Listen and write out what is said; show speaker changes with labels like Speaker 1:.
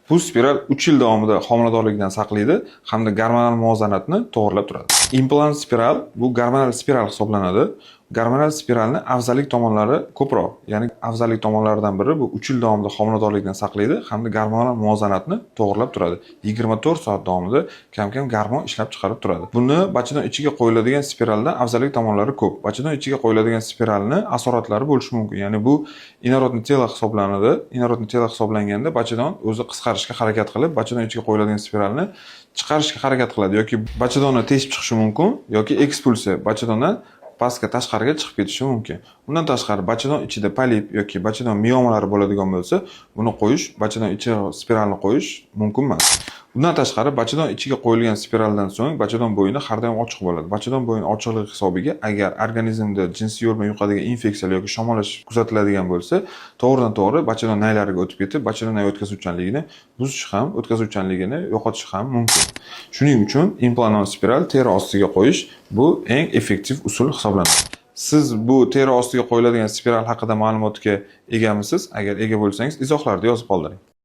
Speaker 1: Bu spiral 3 yil davomida homiladorlikdan saqlaydi hamda gormonal muvozanatni to'g'rilab turadi. Implant spiral bu gormonal spiral hisoblanadi. Gormonal spiralni afzallik tomonlari ko'proq. Ya'ni afzallik tomonlaridan biri bu 3 yil davomida homiladorlikdan saqlaydi hamda gormonal muvozanatni to'g'rilab turadi. 24 soat davomida kam-kam gormon ishlab chiqarib turadi. Buni bachadon ichiga qo'yiladigan spiraldan afzallik tomonlari ko'p. Bachadon ichiga qo'yiladigan spiralni asoratlari bo'lishi mumkin. Ya'ni bu inorodniy telo hisoblanadi. Inorodniy telo hisoblanganda bachadon o'zi qisqarishga harakat qilib, bachadon ichiga qo'yiladigan spiralni chiqarishga harakat qiladi yoki bachadonni teshib chiqishi mumkin yoki ekspulsiya bachadondan pastga tashqariga chiqib ketishi mumkin. Undan tashqari bachadon ichida polip yoki bachadon miomalari bo'ladigan bo'lsa, buni qo'yish, bachadon ichiga spiralni qo'yish mumkin emas. Bundan tashqari bachadon ichiga qo'yilgan spiraldan so'ng bachadon bo'yni har doim ochiq bo'ladi. Bachadon bo'yni ochiqligi hisobiga agar organizmda jinsiy yo'ldan yuqadigan infeksiyalar yoki shamollash kuzatiladigan bo'lsa, to'g'ridan-to'g'ri bachadon naylariga o'tib ketib, bachadon nay o'tkazuvchanligini buzishi ham, o'tkazuvchanligini yo'qotishi ham mumkin. Shuning uchun implantat spiral teri ostiga qo'yish bu eng effektiv usul hisoblanadi. Siz bu teri ostiga qo'yiladigan spiral haqida ma'lumotga egamisiz? Agar ega bo'lsangiz, izohlarda yozib qoldiring.